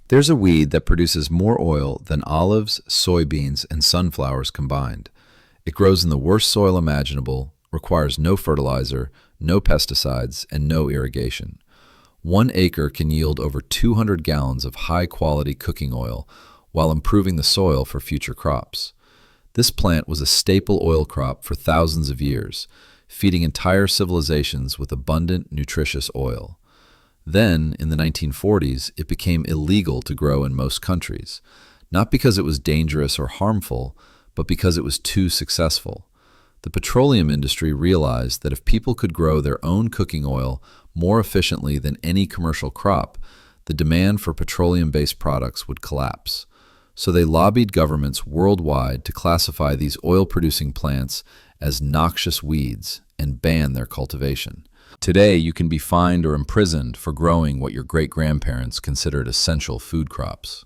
There's a weed that produces more oil than olives, soybeans, and sunflowers combined. It grows in the worst soil imaginable, requires no fertilizer, no pesticides, and no irrigation. 1 acre can yield over 200 gallons of high-quality cooking oil while improving the soil for future crops. This plant was a staple oil crop for thousands of years, feeding entire civilizations with abundant, nutritious oil. Then, in the 1940s, it became illegal to grow in most countries, not because it was dangerous or harmful, but because it was too successful. The petroleum industry realized that if people could grow their own cooking oil more efficiently than any commercial crop, the demand for petroleum-based products would collapse. So they lobbied governments worldwide to classify these oil-producing plants as noxious weeds and ban their cultivation. Today, you can be fined or imprisoned for growing what your great-grandparents considered essential food crops.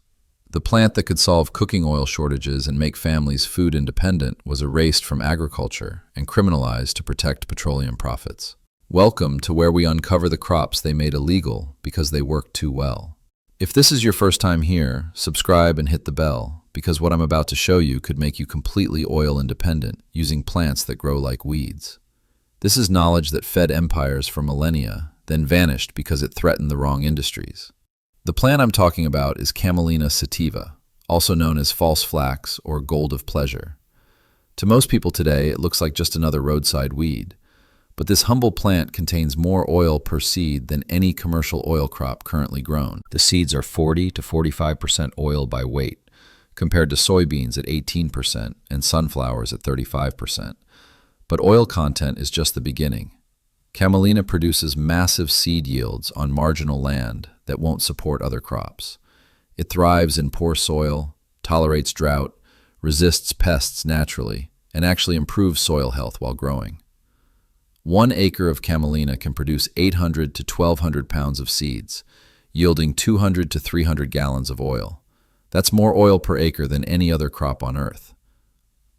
The plant that could solve cooking oil shortages and make families food independent was erased from agriculture and criminalized to protect petroleum profits. Welcome to where we uncover the crops they made illegal because they worked too well. If this is your first time here, subscribe and hit the bell, because what I'm about to show you could make you completely oil independent using plants that grow like weeds. This is knowledge that fed empires for millennia, then vanished because it threatened the wrong industries. The plant I'm talking about is Camelina sativa, also known as false flax or gold of pleasure. To most people today, it looks like just another roadside weed. But this humble plant contains more oil per seed than any commercial oil crop currently grown. The seeds are 40 to 45% oil by weight, compared to soybeans at 18% and sunflowers at 35%. But oil content is just the beginning. Camelina produces massive seed yields on marginal land that won't support other crops. It thrives in poor soil, tolerates drought, resists pests naturally, and actually improves soil health while growing. 1 acre of camelina can produce 800 to 1,200 pounds of seeds, yielding 200 to 300 gallons of oil. That's more oil per acre than any other crop on Earth.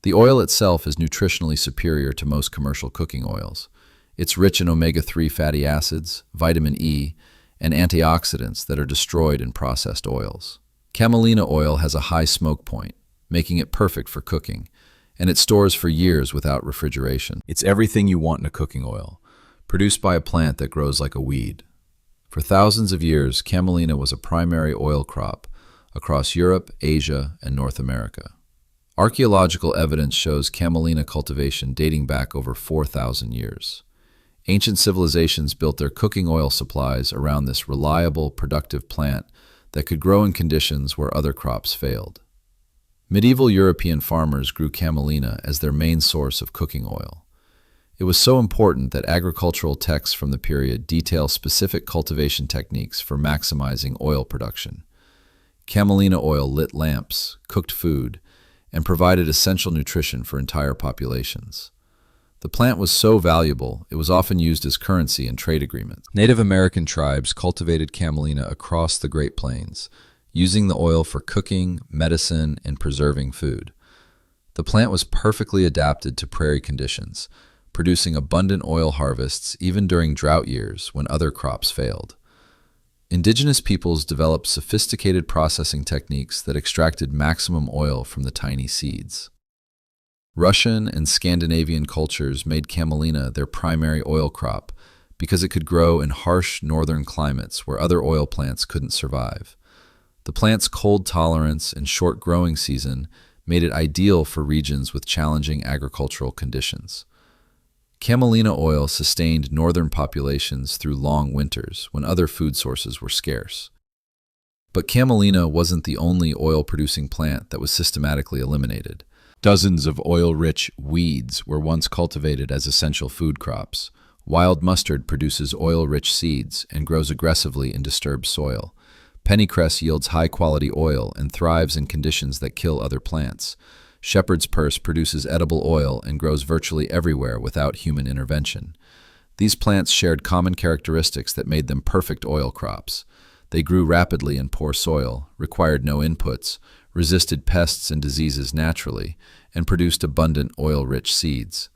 The oil itself is nutritionally superior to most commercial cooking oils. It's rich in omega-3 fatty acids, vitamin E, and antioxidants that are destroyed in processed oils. Camelina oil has a high smoke point, making it perfect for cooking, and it stores for years without refrigeration. It's everything you want in a cooking oil, produced by a plant that grows like a weed. For thousands of years, camelina was a primary oil crop across Europe, Asia, and North America. Archaeological evidence shows camelina cultivation dating back over 4,000 years. Ancient civilizations built their cooking oil supplies around this reliable, productive plant that could grow in conditions where other crops failed. Medieval European farmers grew camelina as their main source of cooking oil. It was so important that agricultural texts from the period detail specific cultivation techniques for maximizing oil production. Camelina oil lit lamps, cooked food, and provided essential nutrition for entire populations. The plant was so valuable, it was often used as currency in trade agreements. Native American tribes cultivated camelina across the Great Plains, using the oil for cooking, medicine, and preserving food. The plant was perfectly adapted to prairie conditions, producing abundant oil harvests even during drought years when other crops failed. Indigenous peoples developed sophisticated processing techniques that extracted maximum oil from the tiny seeds. Russian and Scandinavian cultures made camelina their primary oil crop because it could grow in harsh northern climates where other oil plants couldn't survive. The plant's cold tolerance and short growing season made it ideal for regions with challenging agricultural conditions. Camelina oil sustained northern populations through long winters when other food sources were scarce. But camelina wasn't the only oil-producing plant that was systematically eliminated. Dozens of oil-rich weeds were once cultivated as essential food crops. Wild mustard produces oil-rich seeds and grows aggressively in disturbed soil. Pennycress yields high-quality oil and thrives in conditions that kill other plants. Shepherd's purse produces edible oil and grows virtually everywhere without human intervention. These plants shared common characteristics that made them perfect oil crops. They grew rapidly in poor soil, required no inputs, resisted pests and diseases naturally, and produced abundant oil-rich seeds.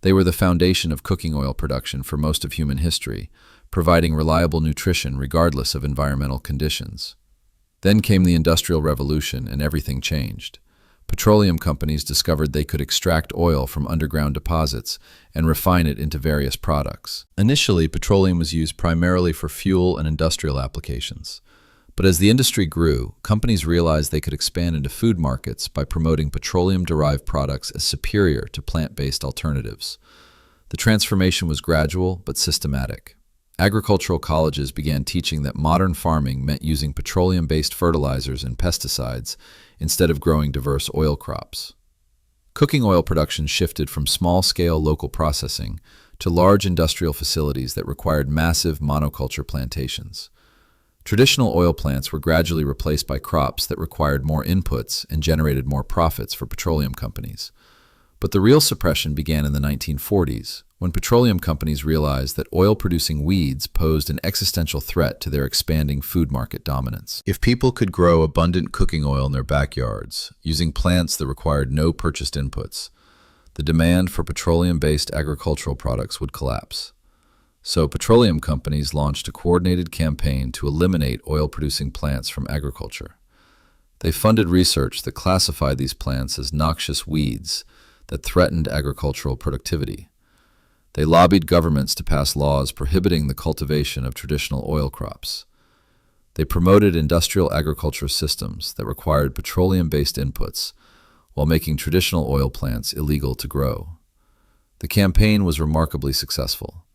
They were the foundation of cooking oil production for most of human history, providing reliable nutrition regardless of environmental conditions. Then came the Industrial Revolution and everything changed. Petroleum companies discovered they could extract oil from underground deposits and refine it into various products. Initially, petroleum was used primarily for fuel and industrial applications. But as the industry grew, companies realized they could expand into food markets by promoting petroleum-derived products as superior to plant-based alternatives. The transformation was gradual but systematic. Agricultural colleges began teaching that modern farming meant using petroleum-based fertilizers and pesticides instead of growing diverse oil crops. Cooking oil production shifted from small-scale local processing to large industrial facilities that required massive monoculture plantations. Traditional oil plants were gradually replaced by crops that required more inputs and generated more profits for petroleum companies. But the real suppression began in the 1940s, when petroleum companies realized that oil-producing weeds posed an existential threat to their expanding food market dominance. If people could grow abundant cooking oil in their backyards, using plants that required no purchased inputs, the demand for petroleum-based agricultural products would collapse. So petroleum companies launched a coordinated campaign to eliminate oil-producing plants from agriculture. They funded research that classified these plants as noxious weeds that threatened agricultural productivity. They lobbied governments to pass laws prohibiting the cultivation of traditional oil crops. They promoted industrial agriculture systems that required petroleum-based inputs while making traditional oil plants illegal to grow. The campaign was remarkably successful.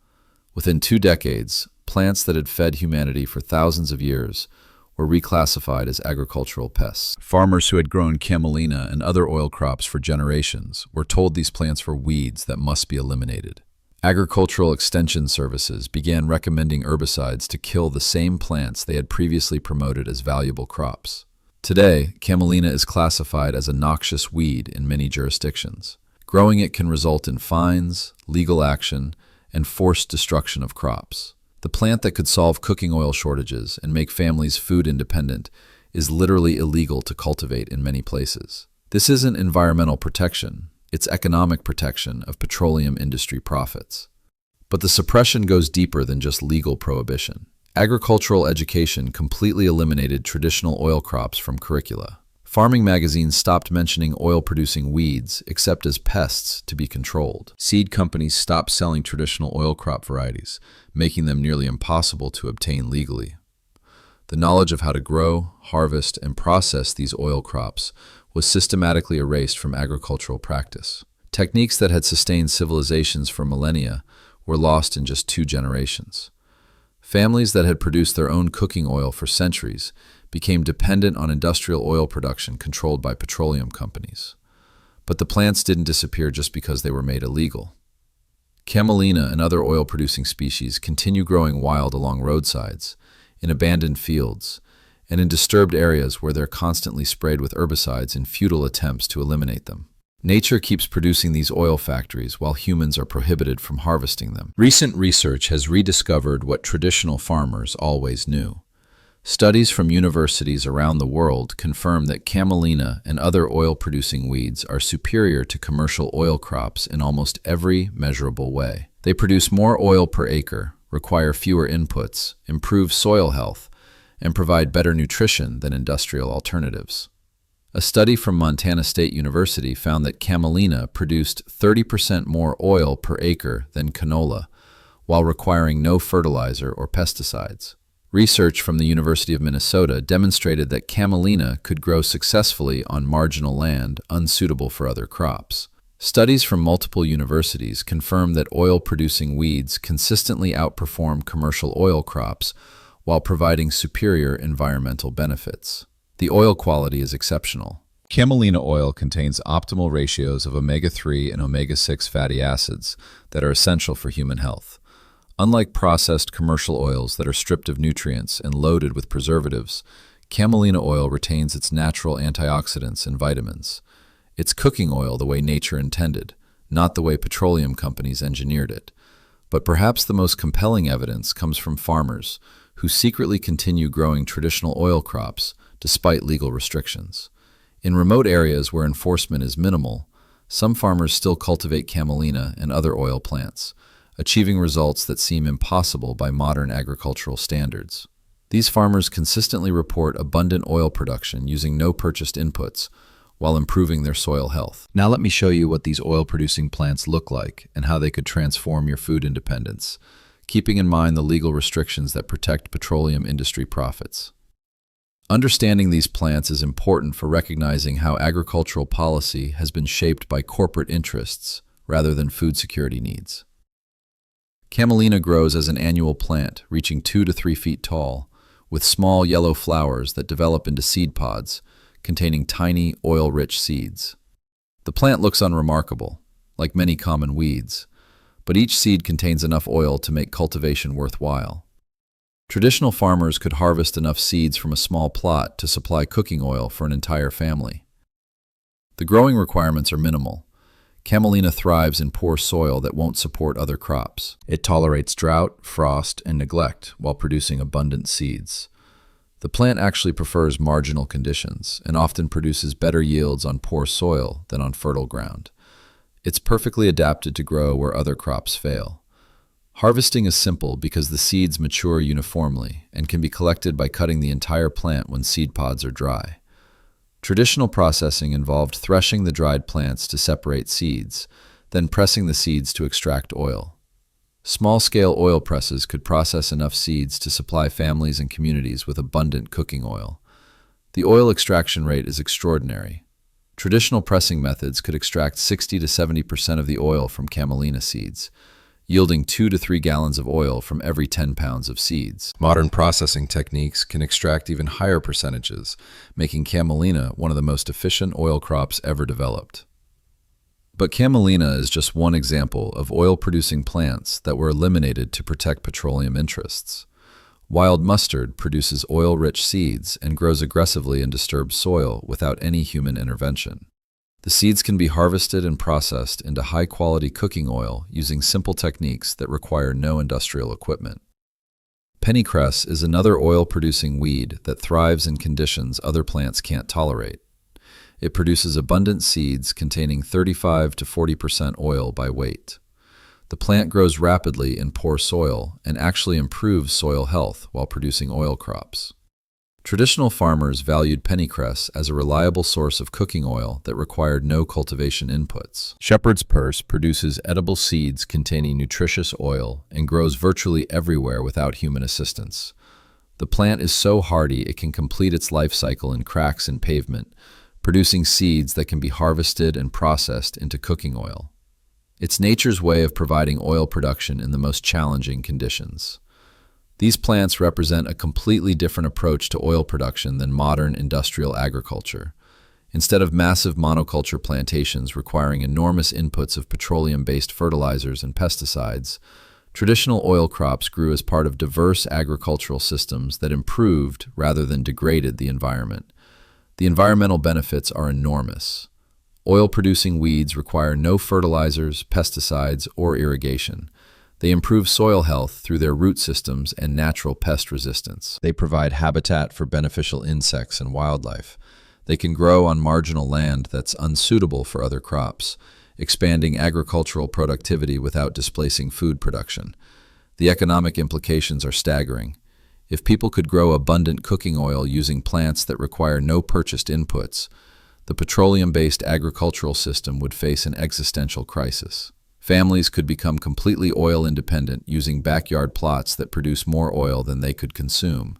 Within 2 decades, plants that had fed humanity for thousands of years were reclassified as agricultural pests. Farmers who had grown camelina and other oil crops for generations were told these plants were weeds that must be eliminated. Agricultural extension services began recommending herbicides to kill the same plants they had previously promoted as valuable crops. Today, camelina is classified as a noxious weed in many jurisdictions. Growing it can result in fines, legal action, and forced destruction of crops. The plant that could solve cooking oil shortages and make families food independent is literally illegal to cultivate in many places. This isn't environmental protection, it's economic protection of petroleum industry profits. But the suppression goes deeper than just legal prohibition. Agricultural education completely eliminated traditional oil crops from curricula. Farming magazines stopped mentioning oil-producing weeds except as pests to be controlled. Seed companies stopped selling traditional oil crop varieties, making them nearly impossible to obtain legally. The knowledge of how to grow, harvest, and process these oil crops was systematically erased from agricultural practice. Techniques that had sustained civilizations for millennia were lost in just 2 generations. Families that had produced their own cooking oil for centuries became dependent on industrial oil production controlled by petroleum companies. But the plants didn't disappear just because they were made illegal. Camelina and other oil-producing species continue growing wild along roadsides, in abandoned fields, and in disturbed areas where they're constantly sprayed with herbicides in futile attempts to eliminate them. Nature keeps producing these oil factories while humans are prohibited from harvesting them. Recent research has rediscovered what traditional farmers always knew. Studies from universities around the world confirm that camelina and other oil-producing weeds are superior to commercial oil crops in almost every measurable way. They produce more oil per acre, require fewer inputs, improve soil health, and provide better nutrition than industrial alternatives. A study from Montana State University found that camelina produced 30% more oil per acre than canola, while requiring no fertilizer or pesticides. Research from the University of Minnesota demonstrated that camelina could grow successfully on marginal land unsuitable for other crops. Studies from multiple universities confirm that oil-producing weeds consistently outperform commercial oil crops while providing superior environmental benefits. The oil quality is exceptional. Camelina oil contains optimal ratios of omega-3 and omega-6 fatty acids that are essential for human health. Unlike processed commercial oils that are stripped of nutrients and loaded with preservatives, camelina oil retains its natural antioxidants and vitamins. It's cooking oil the way nature intended, not the way petroleum companies engineered it. But perhaps the most compelling evidence comes from farmers who secretly continue growing traditional oil crops despite legal restrictions. In remote areas where enforcement is minimal, some farmers still cultivate camelina and other oil plants, achieving results that seem impossible by modern agricultural standards. These farmers consistently report abundant oil production using no purchased inputs while improving their soil health. Now let me show you what these oil-producing plants look like and how they could transform your food independence, keeping in mind the legal restrictions that protect petroleum industry profits. Understanding these plants is important for recognizing how agricultural policy has been shaped by corporate interests rather than food security needs. Camelina grows as an annual plant, reaching 2 to 3 feet tall, with small yellow flowers that develop into seed pods containing tiny, oil-rich seeds. The plant looks unremarkable, like many common weeds, but each seed contains enough oil to make cultivation worthwhile. Traditional farmers could harvest enough seeds from a small plot to supply cooking oil for an entire family. The growing requirements are minimal. Camelina thrives in poor soil that won't support other crops. It tolerates drought, frost, and neglect while producing abundant seeds. The plant actually prefers marginal conditions and often produces better yields on poor soil than on fertile ground. It's perfectly adapted to grow where other crops fail. Harvesting is simple because the seeds mature uniformly and can be collected by cutting the entire plant when seed pods are dry. Traditional processing involved threshing the dried plants to separate seeds, then pressing the seeds to extract oil. Small-scale oil presses could process enough seeds to supply families and communities with abundant cooking oil. The oil extraction rate is extraordinary. Traditional pressing methods could extract 60 to 70% of the oil from camelina seeds, yielding 2 to 3 gallons of oil from every 10 pounds of seeds. Modern processing techniques can extract even higher percentages, making camelina one of the most efficient oil crops ever developed. But camelina is just one example of oil-producing plants that were eliminated to protect petroleum interests. Wild mustard produces oil-rich seeds and grows aggressively in disturbed soil without any human intervention. The seeds can be harvested and processed into high-quality cooking oil using simple techniques that require no industrial equipment. Pennycress is another oil-producing weed that thrives in conditions other plants can't tolerate. It produces abundant seeds containing 35 to 40% oil by weight. The plant grows rapidly in poor soil and actually improves soil health while producing oil crops. Traditional farmers valued pennycress as a reliable source of cooking oil that required no cultivation inputs. Shepherd's purse produces edible seeds containing nutritious oil and grows virtually everywhere without human assistance. The plant is so hardy it can complete its life cycle in cracks in pavement, producing seeds that can be harvested and processed into cooking oil. It's nature's way of providing oil production in the most challenging conditions. These plants represent a completely different approach to oil production than modern industrial agriculture. Instead of massive monoculture plantations requiring enormous inputs of petroleum-based fertilizers and pesticides, traditional oil crops grew as part of diverse agricultural systems that improved rather than degraded the environment. The environmental benefits are enormous. Oil-producing weeds require no fertilizers, pesticides, or irrigation. They improve soil health through their root systems and natural pest resistance. They provide habitat for beneficial insects and wildlife. They can grow on marginal land that's unsuitable for other crops, expanding agricultural productivity without displacing food production. The economic implications are staggering. If people could grow abundant cooking oil using plants that require no purchased inputs, the petroleum-based agricultural system would face an existential crisis. Families could become completely oil independent using backyard plots that produce more oil than they could consume.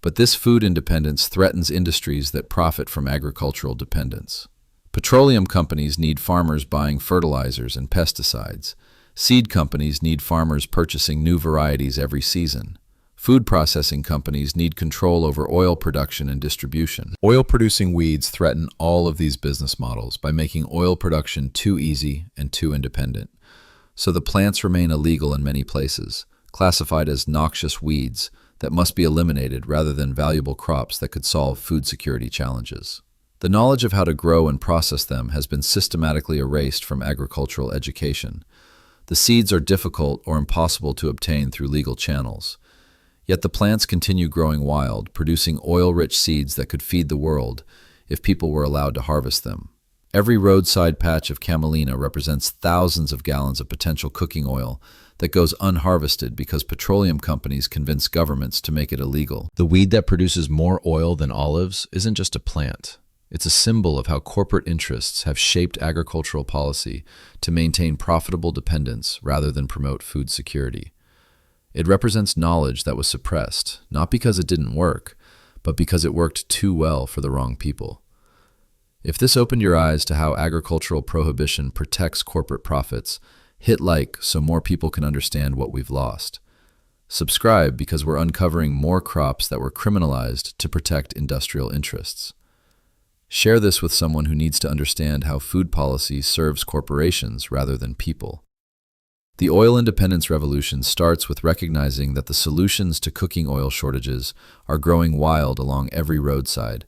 But this food independence threatens industries that profit from agricultural dependence. Petroleum companies need farmers buying fertilizers and pesticides. Seed companies need farmers purchasing new varieties every season. Food processing companies need control over oil production and distribution. Oil-producing weeds threaten all of these business models by making oil production too easy and too independent. So the plants remain illegal in many places, classified as noxious weeds that must be eliminated rather than valuable crops that could solve food security challenges. The knowledge of how to grow and process them has been systematically erased from agricultural education. The seeds are difficult or impossible to obtain through legal channels. Yet the plants continue growing wild, producing oil-rich seeds that could feed the world if people were allowed to harvest them. Every roadside patch of camelina represents thousands of gallons of potential cooking oil that goes unharvested because petroleum companies convince governments to make it illegal. The weed that produces more oil than olives isn't just a plant. It's a symbol of how corporate interests have shaped agricultural policy to maintain profitable dependence rather than promote food security. It represents knowledge that was suppressed, not because it didn't work, but because it worked too well for the wrong people. If this opened your eyes to how agricultural prohibition protects corporate profits, hit like so more people can understand what we've lost. Subscribe because we're uncovering more crops that were criminalized to protect industrial interests. Share this with someone who needs to understand how food policy serves corporations rather than people. The oil independence revolution starts with recognizing that the solutions to cooking oil shortages are growing wild along every roadside,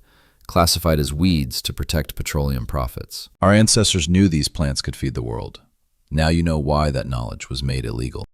classified as weeds to protect petroleum profits. Our ancestors knew these plants could feed the world. Now you know why that knowledge was made illegal.